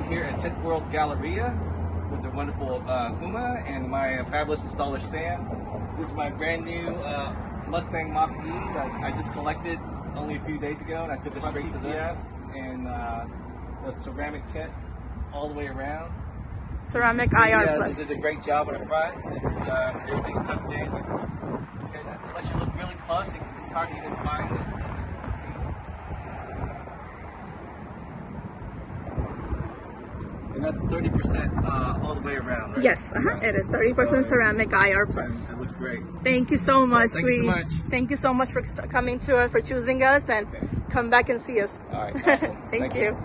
I'm here at Tint World Galleria with the wonderful Huma and my fabulous installer Sam. This is my brand new Mustang Mach E that I just collected only a few days ago, and I took it straight to PF and the ceramic tint all the way around. Ceramic So, IR yeah, plus. They did a great job on the front. It's everything's tucked in. Unless you look really close, it's hard to even find it. And that's 30% all the way around, right? Yes, it is 30% ceramic IR plus. It looks great. Thank you so much. Thank you so much. Thank you so much for coming to us, for choosing us, and come back and see us. All right, awesome. Thank you.